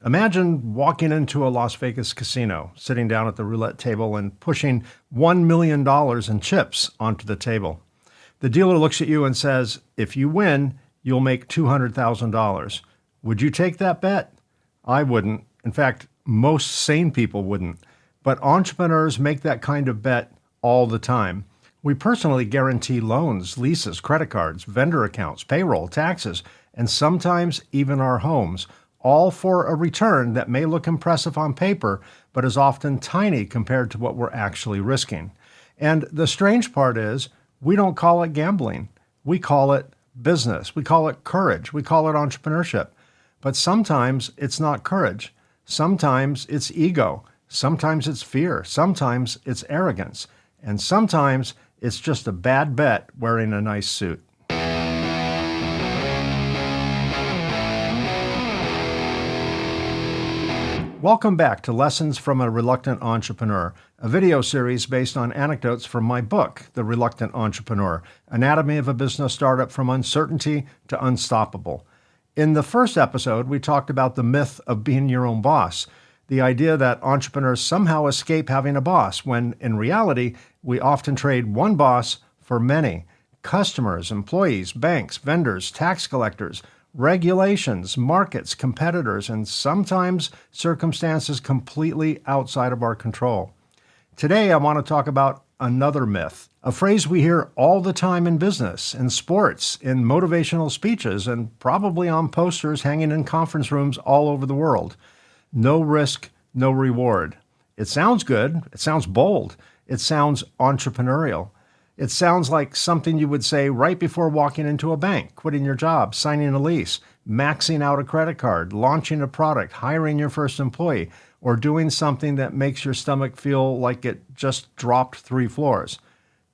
Imagine walking into a Las Vegas casino, sitting down at the roulette table and pushing $1 million in chips onto the table. The dealer looks at you and says, if you win, you'll make $200,000. Would you take that bet? I wouldn't. In fact, most sane people wouldn't. But entrepreneurs make that kind of bet all the time. We personally guarantee loans, leases, credit cards, vendor accounts, payroll, taxes, and sometimes even our homes, all for a return that may look impressive on paper, but is often tiny compared to what we're actually risking. And the strange part is, we don't call it gambling. We call it business. We call it courage. We call it entrepreneurship. But sometimes it's not courage. Sometimes it's ego. Sometimes it's fear. Sometimes it's arrogance. And sometimes it's just a bad bet wearing a nice suit. Welcome back to Lessons from a Reluctant Entrepreneur, a video series based on anecdotes from my book, The Reluctant Entrepreneur, Anatomy of a Business Startup from Uncertainty to Unstoppable. In the first episode, we talked about the myth of being your own boss, the idea that entrepreneurs somehow escape having a boss, when in reality, we often trade one boss for many: customers, employees, banks, vendors, tax collectors, regulations, markets, competitors, and sometimes circumstances completely outside of our control. Today, I want to talk about another myth, a phrase we hear all the time in business, in sports, in motivational speeches, and probably on posters hanging in conference rooms all over the world. No risk, no reward. It sounds good. It sounds bold. It sounds entrepreneurial. It sounds like something you would say right before walking into a bank, quitting your job, signing a lease, maxing out a credit card, launching a product, hiring your first employee, or doing something that makes your stomach feel like it just dropped 3 floors.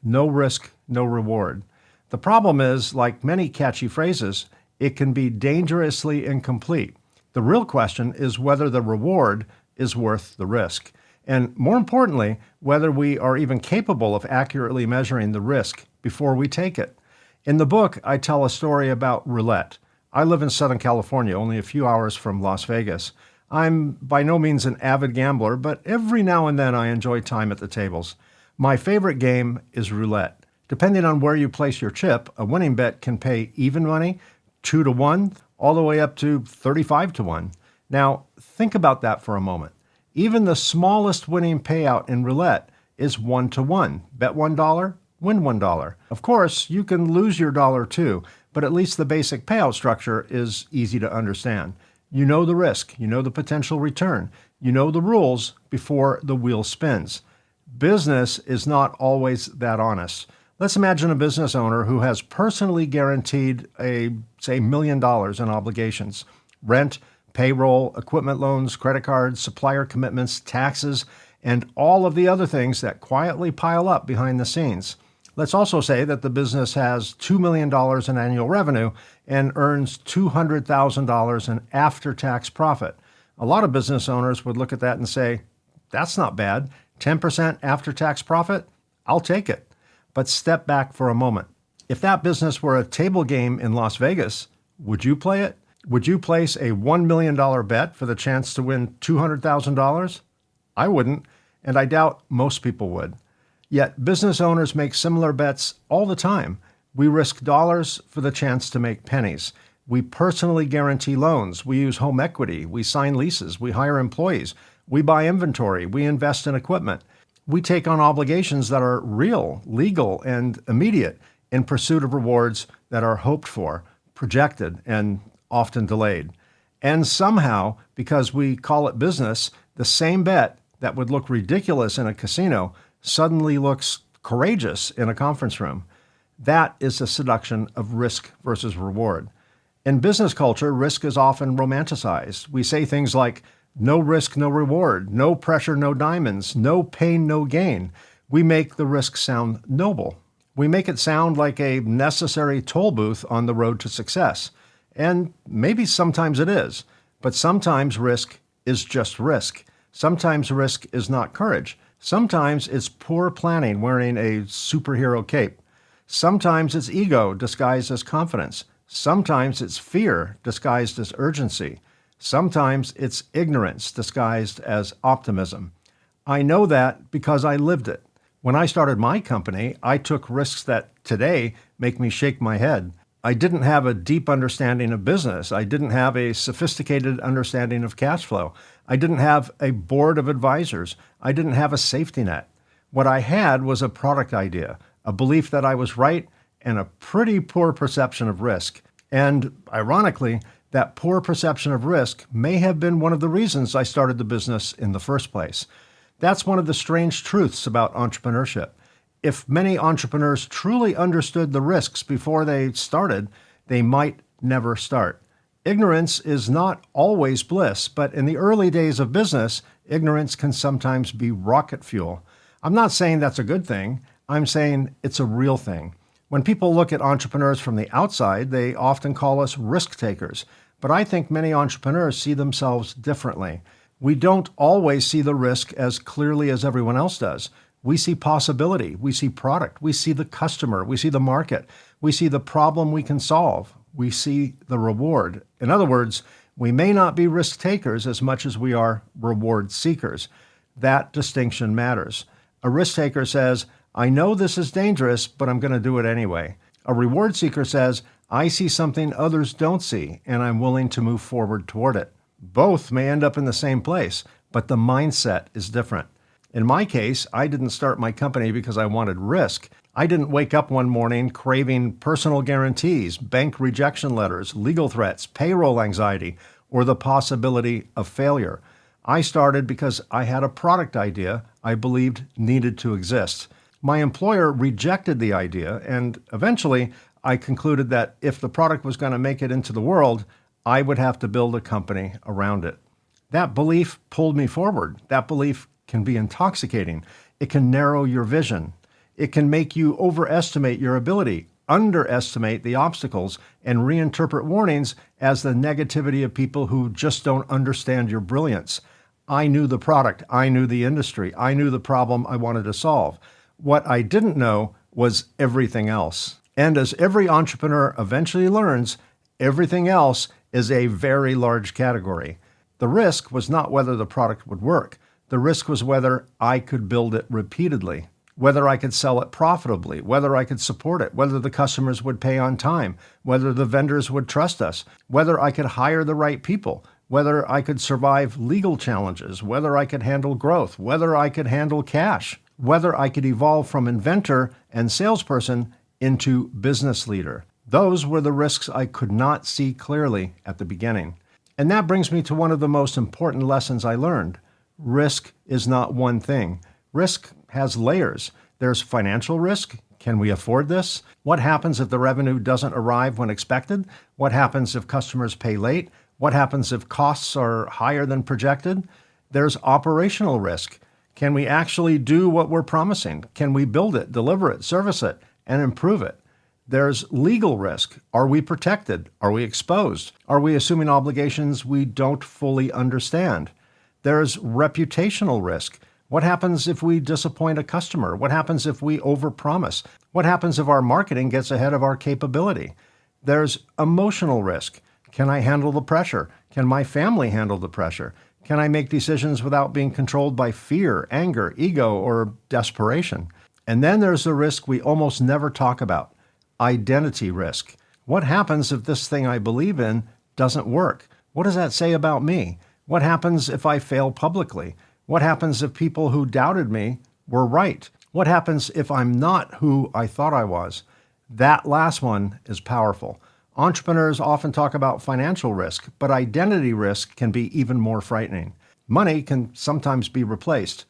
No risk, no reward. The problem is, like many catchy phrases, it can be dangerously incomplete. The real question is whether the reward is worth the risk. And more importantly, whether we are even capable of accurately measuring the risk before we take it. In the book, I tell a story about roulette. I live in Southern California, only a few hours from Las Vegas. I'm by no means an avid gambler, but every now and then I enjoy time at the tables. My favorite game is roulette. Depending on where you place your chip, a winning bet can pay even money, 2 to 1, all the way up to 35 to 1. Now, think about that for a moment. Even the smallest winning payout in roulette is 1 to 1. Bet $1, win $1. Of course, you can lose your dollar too, but at least the basic payout structure is easy to understand. You know the risk, you know the potential return, you know the rules before the wheel spins. Business is not always that honest. Let's imagine a business owner who has personally guaranteed $1 million in obligations: rent, payroll, equipment loans, credit cards, supplier commitments, taxes, and all of the other things that quietly pile up behind the scenes. Let's also say that the business has $2 million in annual revenue and earns $200,000 in after-tax profit. A lot of business owners would look at that and say, that's not bad. 10% after-tax profit? I'll take it. But step back for a moment. If that business were a table game in Las Vegas, would you play it? Would you place a $1 million bet for the chance to win $200,000? I wouldn't, and I doubt most people would. Yet business owners make similar bets all the time. We risk dollars for the chance to make pennies. We personally guarantee loans. We use home equity. We sign leases. We hire employees. We buy inventory. We invest in equipment. We take on obligations that are real, legal, and immediate in pursuit of rewards that are hoped for, projected, and often delayed. And somehow, because we call it business, the same bet that would look ridiculous in a casino suddenly looks courageous in a conference room. That is the seduction of risk versus reward. In business culture, risk is often romanticized. We say things like, no risk, no reward, no pressure, no diamonds, no pain, no gain. We make the risk sound noble. We make it sound like a necessary toll booth on the road to success. And maybe sometimes it is, but sometimes risk is just risk. Sometimes risk is not courage. Sometimes it's poor planning wearing a superhero cape. Sometimes it's ego disguised as confidence. Sometimes it's fear disguised as urgency. Sometimes it's ignorance disguised as optimism. I know that because I lived it. When I started my company, I took risks that today make me shake my head. I didn't have a deep understanding of business. I didn't have a sophisticated understanding of cash flow. I didn't have a board of advisors. I didn't have a safety net. What I had was a product idea, a belief that I was right, and a pretty poor perception of risk. And ironically, that poor perception of risk may have been one of the reasons I started the business in the first place. That's one of the strange truths about entrepreneurship. If many entrepreneurs truly understood the risks before they started, they might never start. Ignorance is not always bliss, but in the early days of business, ignorance can sometimes be rocket fuel. I'm not saying that's a good thing. I'm saying it's a real thing. When people look at entrepreneurs from the outside, they often call us risk takers. But I think many entrepreneurs see themselves differently. We don't always see the risk as clearly as everyone else does. We see possibility, we see product, we see the customer, we see the market, we see the problem we can solve, we see the reward. In other words, we may not be risk takers as much as we are reward seekers. That distinction matters. A risk taker says, I know this is dangerous, but I'm going to do it anyway. A reward seeker says, I see something others don't see, and I'm willing to move forward toward it. Both may end up in the same place, but the mindset is different. In my case, I didn't start my company because I wanted risk. I didn't wake up one morning craving personal guarantees, bank rejection letters, legal threats, payroll anxiety, or the possibility of failure. I started because I had a product idea I believed needed to exist. My employer rejected the idea, and eventually I concluded that if the product was going to make it into the world, I would have to build a company around it. That belief pulled me forward. That belief can be intoxicating. It can narrow your vision. It can make you overestimate your ability, underestimate the obstacles, and reinterpret warnings as the negativity of people who just don't understand your brilliance. I knew the product. I knew the industry. I knew the problem I wanted to solve. What I didn't know was everything else. And as every entrepreneur eventually learns, everything else is a very large category. The risk was not whether the product would work. The risk was whether I could build it repeatedly, whether I could sell it profitably, whether I could support it, whether the customers would pay on time, whether the vendors would trust us, whether I could hire the right people, whether I could survive legal challenges, whether I could handle growth, whether I could handle cash, whether I could evolve from inventor and salesperson into business leader. Those were the risks I could not see clearly at the beginning. And that brings me to one of the most important lessons I learned. Risk is not one thing. Risk has layers. There's financial risk. Can we afford this? What happens if the revenue doesn't arrive when expected? What happens if customers pay late? What happens if costs are higher than projected? There's operational risk. Can we actually do what we're promising? Can we build it, deliver it, service it, and improve it? There's legal risk. Are we protected? Are we exposed? Are we assuming obligations we don't fully understand? There's reputational risk. What happens if we disappoint a customer? What happens if we overpromise? What happens if our marketing gets ahead of our capability? There's emotional risk. Can I handle the pressure? Can my family handle the pressure? Can I make decisions without being controlled by fear, anger, ego, or desperation? And then there's the risk we almost never talk about, identity risk. What happens if this thing I believe in doesn't work? What does that say about me? What happens if I fail publicly? What happens if people who doubted me were right? What happens if I'm not who I thought I was? That last one is powerful. Entrepreneurs often talk about financial risk, but identity risk can be even more frightening. Money can sometimes be replaced.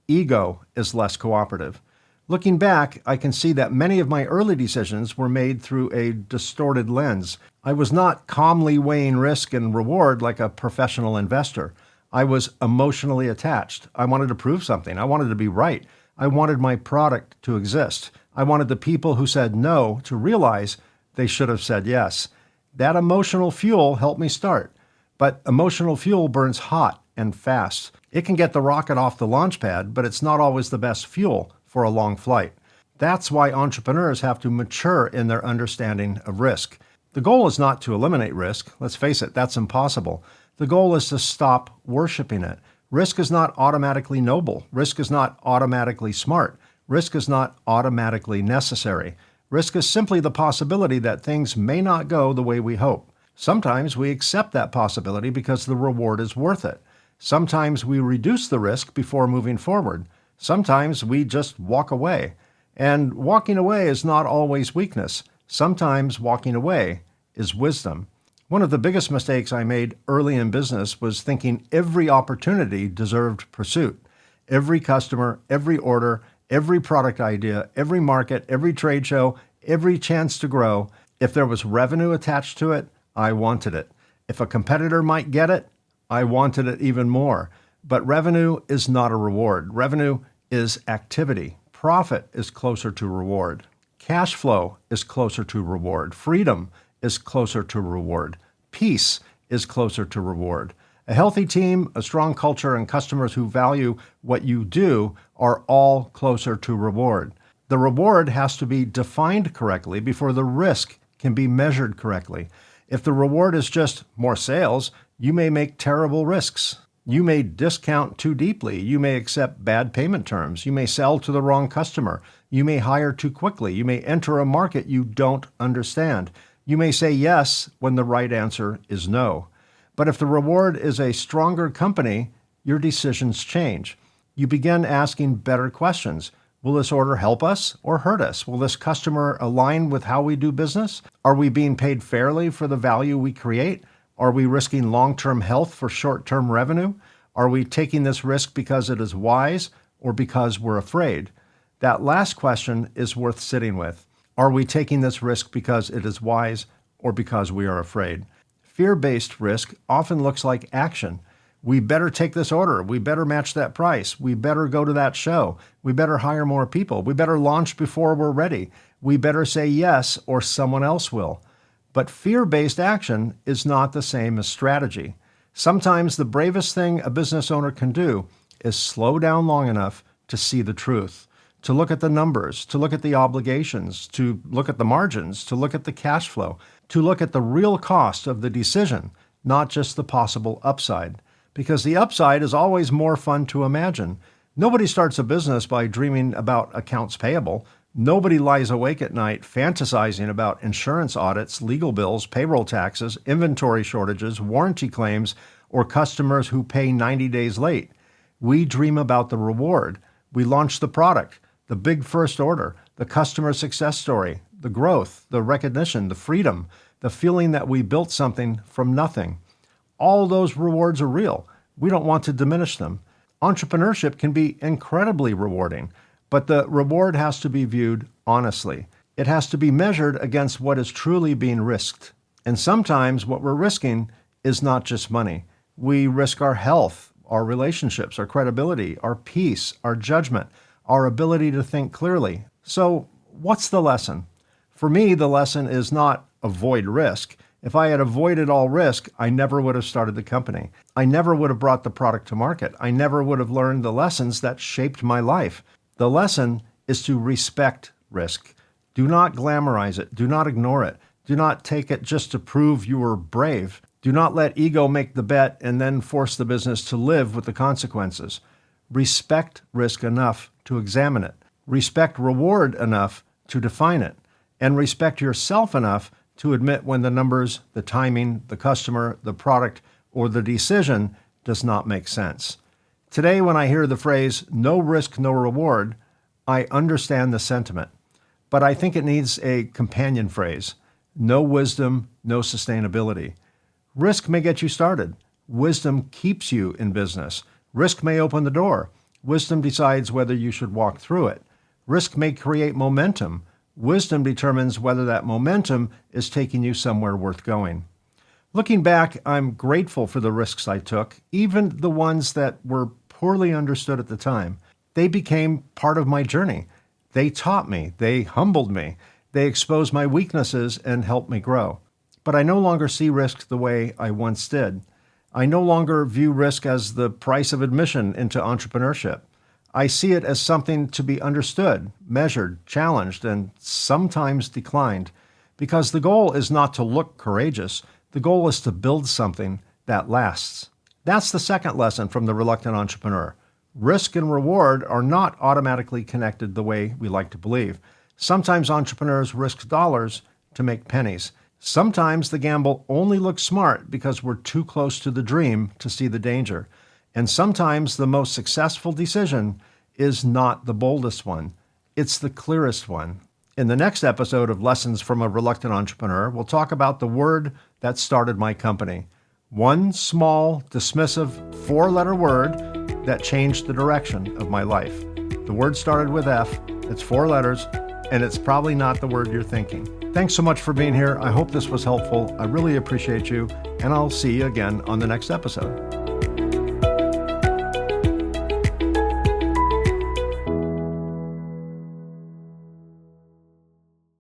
Ego is less cooperative. Looking back, I can see that many of my early decisions were made through a distorted lens. I was not calmly weighing risk and reward like a professional investor. I was emotionally attached. I wanted to prove something. I wanted to be right. I wanted my product to exist. I wanted the people who said no to realize they should have said yes. That emotional fuel helped me start. But emotional fuel burns hot and fast. It can get the rocket off the launch pad, but it's not always the best fuel for a long flight. That's why entrepreneurs have to mature in their understanding of risk. The goal is not to eliminate risk. Let's face it, that's impossible. The goal is to stop worshiping it. Risk is not automatically noble. Risk is not automatically smart. Risk is not automatically necessary. Risk is simply the possibility that things may not go the way we hope. Sometimes we accept that possibility because the reward is worth it. Sometimes we reduce the risk before moving forward. Sometimes we just walk away. And walking away is not always weakness. Sometimes walking away is wisdom. One of the biggest mistakes I made early in business was thinking every opportunity deserved pursuit. Every customer, every order, every product idea, every market, every trade show, every chance to grow. If there was revenue attached to it, I wanted it. If a competitor might get it, I wanted it even more. But revenue is not a reward. Revenue is activity. Profit is closer to reward. Cash flow is closer to reward. Freedom is closer to reward. Peace is closer to reward. A healthy team, a strong culture, and customers who value what you do are all closer to reward. The reward has to be defined correctly before the risk can be measured correctly. If the reward is just more sales, you may make terrible risks. You may discount too deeply. You may accept bad payment terms. You may sell to the wrong customer. You may hire too quickly. You may enter a market you don't understand. You may say yes when the right answer is no. But if the reward is a stronger company, your decisions change. You begin asking better questions. Will this order help us or hurt us? Will this customer align with how we do business? Are we being paid fairly for the value we create? Are we risking long-term health for short-term revenue? Are we taking this risk because it is wise or because we're afraid? That last question is worth sitting with. Are we taking this risk because it is wise or because we are afraid? Fear-based risk often looks like action. We better take this order. We better match that price. We better go to that show. We better hire more people. We better launch before we're ready. We better say yes or someone else will. But fear-based action is not the same as strategy. Sometimes the bravest thing a business owner can do is slow down long enough to see the truth, to look at the numbers, to look at the obligations, to look at the margins, to look at the cash flow, to look at the real cost of the decision, not just the possible upside. Because the upside is always more fun to imagine. Nobody starts a business by dreaming about accounts payable. Nobody lies awake at night fantasizing about insurance audits, legal bills, payroll taxes, inventory shortages, warranty claims, or customers who pay 90 days late. We dream about the reward. We launch the product, the big first order, the customer success story, the growth, the recognition, the freedom, the feeling that we built something from nothing. All those rewards are real. We don't want to diminish them. Entrepreneurship can be incredibly rewarding, but the reward has to be viewed honestly. It has to be measured against what is truly being risked. And sometimes what we're risking is not just money. We risk our health, our relationships, our credibility, our peace, our judgment, our ability to think clearly. So what's the lesson? For me, the lesson is not avoid risk. If I had avoided all risk, I never would have started the company. I never would have brought the product to market. I never would have learned the lessons that shaped my life. The lesson is to respect risk. Do not glamorize it. Do not ignore it. Do not take it just to prove you were brave. Do not let ego make the bet and then force the business to live with the consequences. Respect risk enough to examine it. Respect reward enough to define it. And respect yourself enough to admit when the numbers, the timing, the customer, the product, or the decision does not make sense. Today, when I hear the phrase, no risk, no reward, I understand the sentiment. But I think it needs a companion phrase, no wisdom, no sustainability. Risk may get you started. Wisdom keeps you in business. Risk may open the door. Wisdom decides whether you should walk through it. Risk may create momentum. Wisdom determines whether that momentum is taking you somewhere worth going. Looking back, I'm grateful for the risks I took, even the ones that were poorly understood at the time. They became part of my journey. They taught me. They humbled me. They exposed my weaknesses and helped me grow. But I no longer see risk the way I once did. I no longer view risk as the price of admission into entrepreneurship. I see it as something to be understood, measured, challenged, and sometimes declined. Because the goal is not to look courageous. The goal is to build something that lasts. That's the second lesson from the reluctant entrepreneur. Risk and reward are not automatically connected the way we like to believe. Sometimes entrepreneurs risk dollars to make pennies. Sometimes the gamble only looks smart because we're too close to the dream to see the danger. And sometimes the most successful decision is not the boldest one. It's the clearest one. In the next episode of Lessons from a Reluctant Entrepreneur, we'll talk about the word that started my company. One small, dismissive, 4-letter word that changed the direction of my life. The word started with F, it's 4 letters, and it's probably not the word you're thinking. Thanks so much for being here. I hope this was helpful. I really appreciate you, and I'll see you again on the next episode.